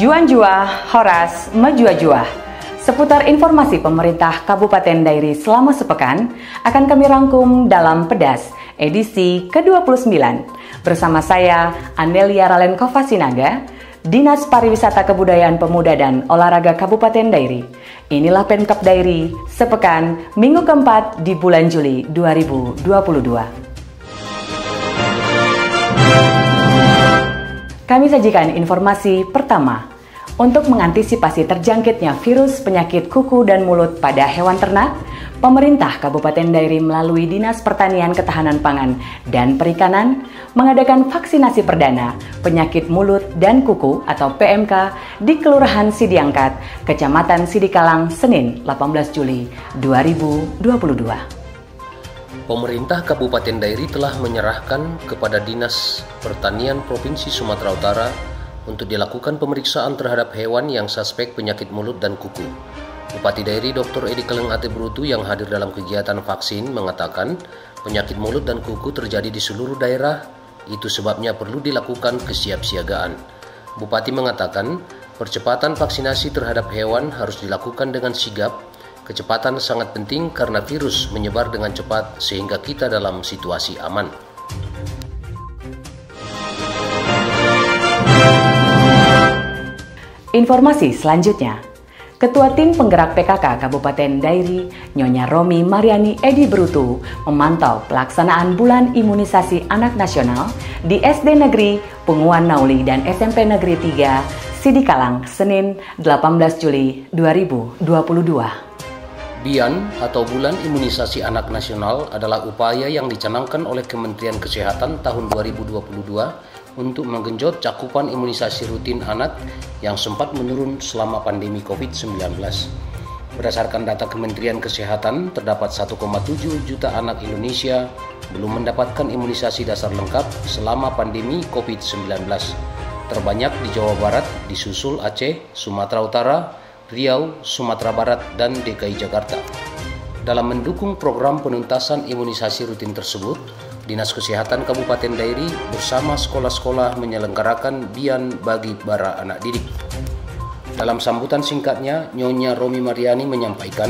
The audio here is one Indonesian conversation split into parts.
Juan-Juah, Horas, Majua-Juah. Seputar informasi pemerintah Kabupaten Dairi selama sepekan akan kami rangkum dalam Pedas edisi ke-29 bersama saya Anelia Ralenkova Sinaga, Dinas Pariwisata Kebudayaan Pemuda dan Olahraga Kabupaten Dairi. Inilah Pemkab Dairi sepekan minggu keempat di bulan Juli 2022. Kami sajikan informasi pertama. Untuk mengantisipasi terjangkitnya virus penyakit kuku dan mulut pada hewan ternak, pemerintah Kabupaten Dairi melalui Dinas Pertanian Ketahanan Pangan dan Perikanan mengadakan vaksinasi perdana penyakit mulut dan kuku atau PMK di Kelurahan Sidiangkat, Kecamatan Sidikalang, Senin 18 Juli 2022. Pemerintah Kabupaten Dairi telah menyerahkan kepada Dinas Pertanian Provinsi Sumatera Utara untuk dilakukan pemeriksaan terhadap hewan yang suspek penyakit mulut dan kuku. Bupati Dairi Dr. Edi Keleng Ate Brutu yang hadir dalam kegiatan vaksin mengatakan penyakit mulut dan kuku terjadi di seluruh daerah, itu sebabnya perlu dilakukan kesiapsiagaan. Bupati mengatakan percepatan vaksinasi terhadap hewan harus dilakukan dengan sigap. Kecepatan sangat penting karena virus menyebar dengan cepat sehingga kita dalam situasi aman. Informasi selanjutnya, Ketua Tim Penggerak PKK Kabupaten Dairi, Nyonya Romi Mariani Edi Brutu, memantau pelaksanaan bulan imunisasi anak nasional di SD Negeri Punguan Nauli dan SMP Negeri 3 Sidikalang, Senin 18 Juli 2022. BIAN atau Bulan Imunisasi Anak Nasional adalah upaya yang dicanangkan oleh Kementerian Kesehatan tahun 2022 untuk menggenjot cakupan imunisasi rutin anak yang sempat menurun selama pandemi COVID-19. Berdasarkan data Kementerian Kesehatan, terdapat 1,7 juta anak Indonesia belum mendapatkan imunisasi dasar lengkap selama pandemi COVID-19. Terbanyak di Jawa Barat, disusul Aceh, Sumatera Utara, Riau, Sumatera Barat, dan DKI Jakarta. Dalam mendukung program penuntasan imunisasi rutin tersebut, Dinas Kesehatan Kabupaten Dairi bersama sekolah-sekolah menyelenggarakan BIAN bagi para anak didik. Dalam sambutan singkatnya, Nyonya Romi Mariani menyampaikan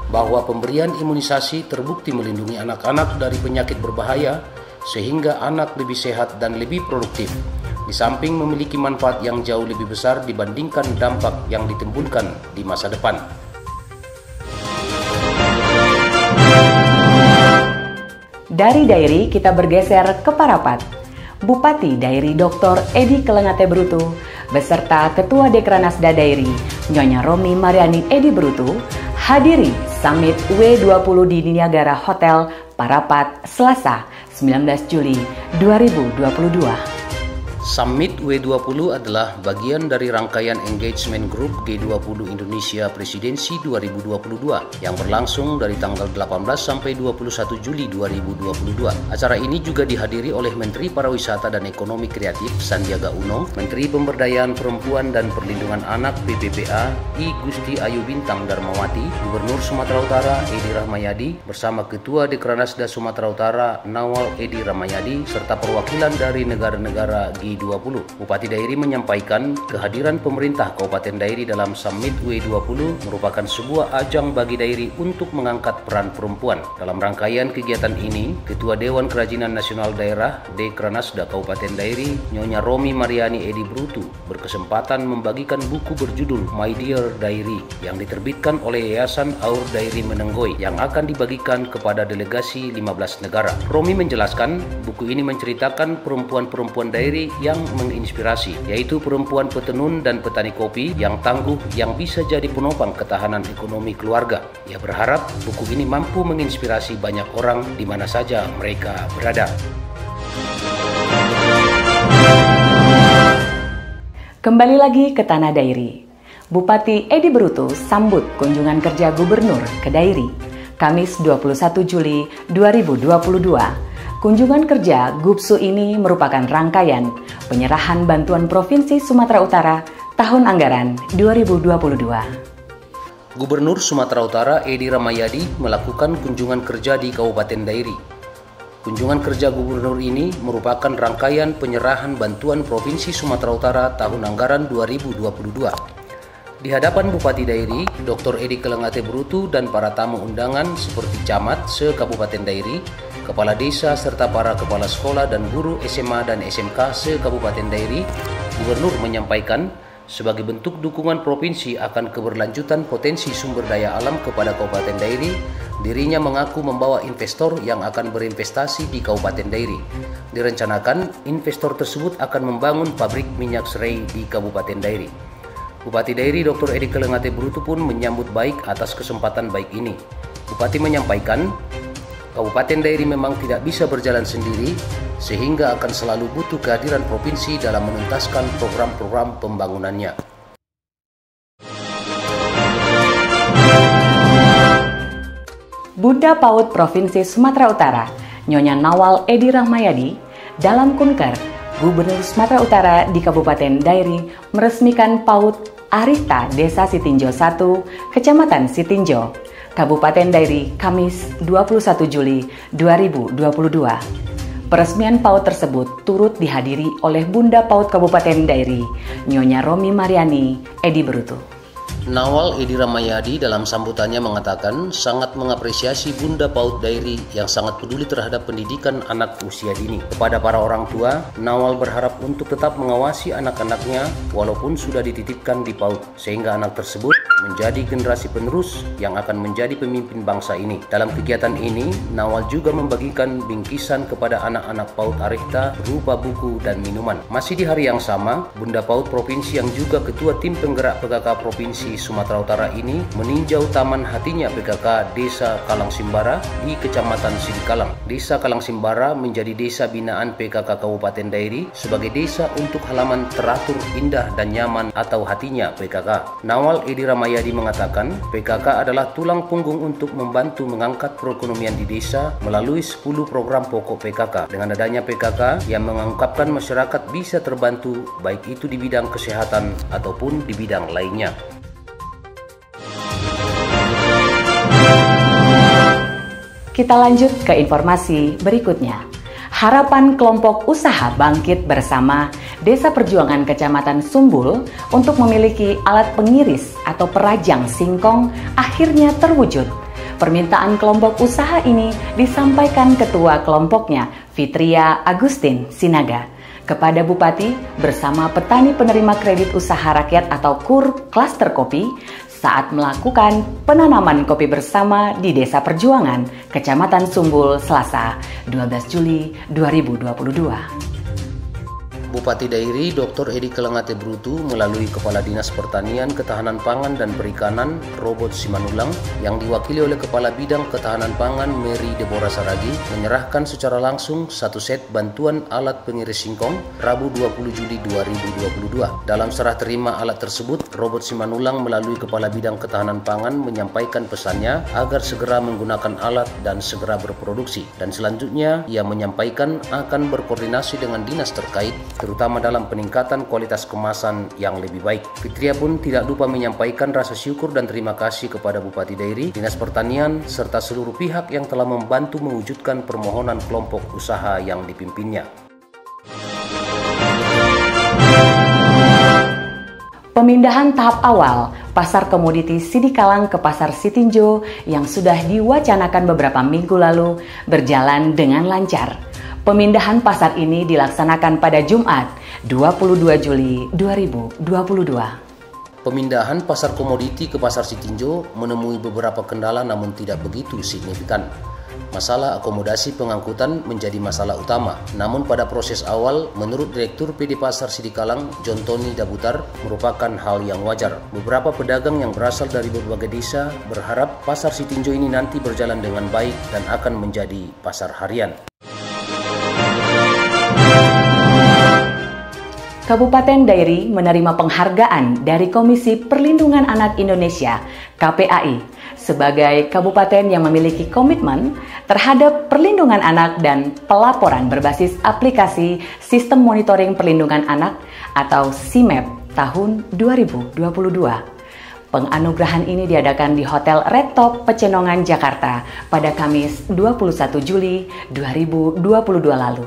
bahwa pemberian imunisasi terbukti melindungi anak-anak dari penyakit berbahaya sehingga anak lebih sehat dan lebih produktif. Di samping memiliki manfaat yang jauh lebih besar dibandingkan dampak yang ditimbulkan di masa depan. Dari Dairi kita bergeser ke Parapat. Bupati Dairi Dr. Edi Keleng Ate Brutu beserta Ketua Dekranasda Dairi Nyonya Romi Mariani Edi Brutu hadiri Summit W20 di Niagara Hotel Parapat Selasa 19 Juli 2022. Summit W20 adalah bagian dari rangkaian engagement group G20 Indonesia Presidensi 2022 yang berlangsung dari tanggal 18 sampai 21 Juli 2022. Acara ini juga dihadiri oleh Menteri Pariwisata dan Ekonomi Kreatif Sandiaga Uno, Menteri Pemberdayaan Perempuan dan Perlindungan Anak PPPA I Gusti Ayu Bintang Darmawati, Gubernur Sumatera Utara Edi Rahmayadi bersama Ketua Dekranasda Sumatera Utara Nawal Edi Rahmayadi serta perwakilan dari negara-negara G20. Bupati Dairi menyampaikan kehadiran pemerintah Kabupaten Dairi dalam Summit W20 merupakan sebuah ajang bagi Dairi untuk mengangkat peran perempuan. Dalam rangkaian kegiatan ini, Ketua Dewan Kerajinan Nasional Daerah Dekranasda Kabupaten Dairi, Nyonya Romi Mariani Edi Brutu berkesempatan membagikan buku berjudul My Dear Dairi yang diterbitkan oleh Yayasan Aur Dairi Menenggoy yang akan dibagikan kepada delegasi 15 negara. Romi menjelaskan, buku ini menceritakan perempuan-perempuan Dairi yang menginspirasi, yaitu perempuan petenun dan petani kopi yang tangguh yang bisa jadi penopang ketahanan ekonomi keluarga. Ia berharap buku ini mampu menginspirasi banyak orang di mana saja mereka berada. Kembali lagi ke Tanah Dairi. Bupati Edi Brutu sambut kunjungan kerja Gubernur ke Dairi, Kamis 21 Juli 2022. Kunjungan kerja Gubsu ini merupakan rangkaian penyerahan bantuan Provinsi Sumatera Utara tahun anggaran 2022. Gubernur Sumatera Utara Edi Rahmayadi melakukan kunjungan kerja di Kabupaten Dairi. Kunjungan kerja gubernur ini merupakan rangkaian penyerahan bantuan Provinsi Sumatera Utara tahun anggaran 2022. Di hadapan Bupati Dairi, Dr. Edi Kelengate Brutu dan para tamu undangan seperti camat se-Kabupaten Dairi, kepala desa serta para kepala sekolah dan guru SMA dan SMK se-Kabupaten Dairi, gubernur menyampaikan sebagai bentuk dukungan provinsi akan keberlanjutan potensi sumber daya alam kepada Kabupaten Dairi, dirinya mengaku membawa investor yang akan berinvestasi di Kabupaten Dairi. Direncanakan, investor tersebut akan membangun pabrik minyak serai di Kabupaten Dairi. Bupati Dairi Dr. Edi Kelengate Brutu pun menyambut baik atas kesempatan baik ini. Bupati menyampaikan, Kabupaten Dairi memang tidak bisa berjalan sendiri, sehingga akan selalu butuh kehadiran provinsi dalam menuntaskan program-program pembangunannya. Bunda PAUD Provinsi Sumatera Utara, Nyonya Nawal Edi Rahmayadi, dalam kunker Gubernur Sumatera Utara di Kabupaten Dairi meresmikan PAUD Arista Desa Sitinjo 1, Kecamatan Sitinjo, Kabupaten Dairi, Kamis 21 Juli 2022. Peresmian PAUD tersebut turut dihadiri oleh Bunda PAUD Kabupaten Dairi, Nyonya Romi Mariani Edi Brutu. Nawal Edi Rahmayadi dalam sambutannya mengatakan sangat mengapresiasi Bunda PAUD Dairi yang sangat peduli terhadap pendidikan anak usia dini. Kepada para orang tua, Nawal berharap untuk tetap mengawasi anak-anaknya walaupun sudah dititipkan di PAUD, sehingga anak tersebut menjadi generasi penerus yang akan menjadi pemimpin bangsa ini. Dalam kegiatan ini, Nawal juga membagikan bingkisan kepada anak-anak PAUD Arista berupa buku dan minuman. Masih di hari yang sama, Bunda PAUD Provinsi yang juga Ketua Tim Penggerak PKK Provinsi Sumatera Utara ini meninjau taman hatinya PKK Desa Kalangsimbara di Kecamatan Sidikalang. Desa Kalangsimbara menjadi desa binaan PKK Kabupaten Dairi sebagai desa untuk halaman teratur, indah dan nyaman atau hatinya PKK. Nawal Edi Rahmayadi mengatakan PKK adalah tulang punggung untuk membantu mengangkat perekonomian di desa melalui 10 program pokok PKK. Dengan adanya PKK yang mengungkapkan masyarakat bisa terbantu baik itu di bidang kesehatan ataupun di bidang lainnya. Kita lanjut ke informasi berikutnya. Harapan kelompok usaha bangkit bersama Desa Perjuangan Kecamatan Sumbul untuk memiliki alat pengiris atau perajang singkong akhirnya terwujud. Permintaan kelompok usaha ini disampaikan ketua kelompoknya, Fitria Agustin Sinaga, kepada Bupati bersama petani penerima kredit usaha rakyat atau KUR Klaster Kopi saat melakukan penanaman kopi bersama di Desa Perjuangan, Kecamatan Sumbul, Selasa, 12 Juli 2022. Bupati Dairi Dr. Edi Kelengate Brutu melalui Kepala Dinas Pertanian, Ketahanan Pangan dan Perikanan Robot Simanulang yang diwakili oleh Kepala Bidang Ketahanan Pangan Mary Deborah Saragi menyerahkan secara langsung satu set bantuan alat pengiris singkong Rabu 20 Juli 2022. Dalam serah terima alat tersebut, Robot Simanulang melalui Kepala Bidang Ketahanan Pangan menyampaikan pesannya agar segera menggunakan alat dan segera berproduksi. Dan selanjutnya ia menyampaikan akan berkoordinasi dengan dinas terkait terutama dalam peningkatan kualitas kemasan yang lebih baik. Fitria pun tidak lupa menyampaikan rasa syukur dan terima kasih kepada Bupati Dairi, Dinas Pertanian, serta seluruh pihak yang telah membantu mewujudkan permohonan kelompok usaha yang dipimpinnya. Pemindahan tahap awal Pasar Komoditi Sidikalang ke Pasar Sitinjo yang sudah diwacanakan beberapa minggu lalu berjalan dengan lancar. Pemindahan pasar ini dilaksanakan pada Jumat 22 Juli 2022. Pemindahan pasar komoditi ke Pasar Sitinjo menemui beberapa kendala namun tidak begitu signifikan. Masalah akomodasi pengangkutan menjadi masalah utama. Namun pada proses awal, menurut Direktur PD Pasar Sidikalang, John Tony Dabutar, merupakan hal yang wajar. Beberapa pedagang yang berasal dari berbagai desa berharap Pasar Sitinjo ini nanti berjalan dengan baik dan akan menjadi pasar harian. Kabupaten Dairi menerima penghargaan dari Komisi Perlindungan Anak Indonesia (KPAI) sebagai kabupaten yang memiliki komitmen terhadap perlindungan anak dan pelaporan berbasis aplikasi Sistem Monitoring Perlindungan Anak atau SIMEP tahun 2022. Penganugerahan ini diadakan di Hotel Red Top Pecenongan, Jakarta pada Kamis 21 Juli 2022 lalu.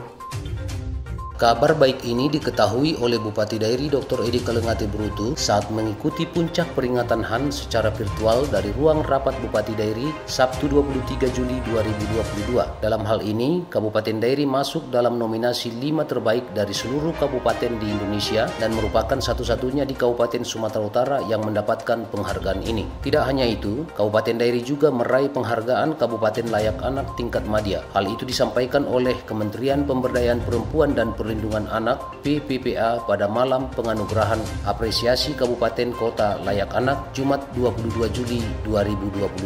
Kabar baik ini diketahui oleh Bupati Dairi Dr. Edi Kalengate Brutu saat mengikuti puncak peringatan HAN secara virtual dari ruang rapat Bupati Dairi Sabtu 23 Juli 2022. Dalam hal ini, Kabupaten Dairi masuk dalam nominasi 5 terbaik dari seluruh kabupaten di Indonesia dan merupakan satu-satunya di Kabupaten Sumatera Utara yang mendapatkan penghargaan ini. Tidak hanya itu, Kabupaten Dairi juga meraih penghargaan Kabupaten Layak Anak tingkat madya. Hal itu disampaikan oleh Kementerian Pemberdayaan Perempuan dan Perlindungan Anak (PPPA) pada malam penganugerahan apresiasi Kabupaten Kota Layak Anak Jumat 22 Juli 2022.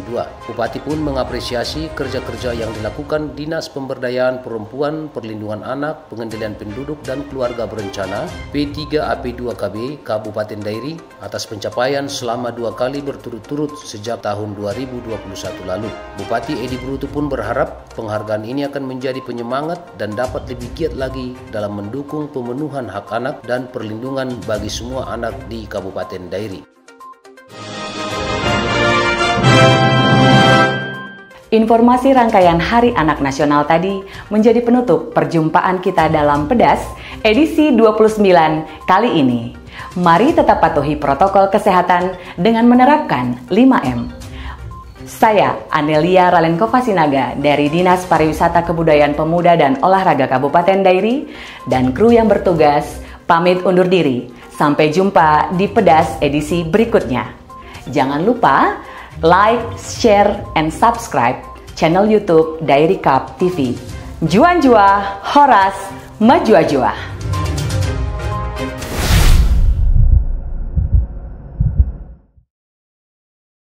Bupati pun mengapresiasi kerja-kerja yang dilakukan Dinas Pemberdayaan Perempuan, Perlindungan Anak, Pengendalian Penduduk dan Keluarga Berencana P3AP2KB Kabupaten Dairi atas pencapaian selama 2 kali berturut-turut sejak tahun 2021 lalu. Bupati Edi Brutu pun berharap penghargaan ini akan menjadi penyemangat dan dapat lebih giat lagi dalam mendukung pemenuhan hak anak dan perlindungan bagi semua anak di Kabupaten Dairi. Informasi rangkaian Hari Anak Nasional tadi menjadi penutup perjumpaan kita dalam Pedas edisi 29 kali ini. Mari tetap patuhi protokol kesehatan dengan menerapkan 5M. Saya, Anelia Ralenko Fasinaga dari Dinas Pariwisata Kebudayaan Pemuda dan Olahraga Kabupaten Dairi dan kru yang bertugas pamit undur diri. Sampai jumpa di Pedas edisi berikutnya. Jangan lupa like, share, and subscribe channel YouTube Dairi Cup TV. Juan Jua, Horas, Majua Jua.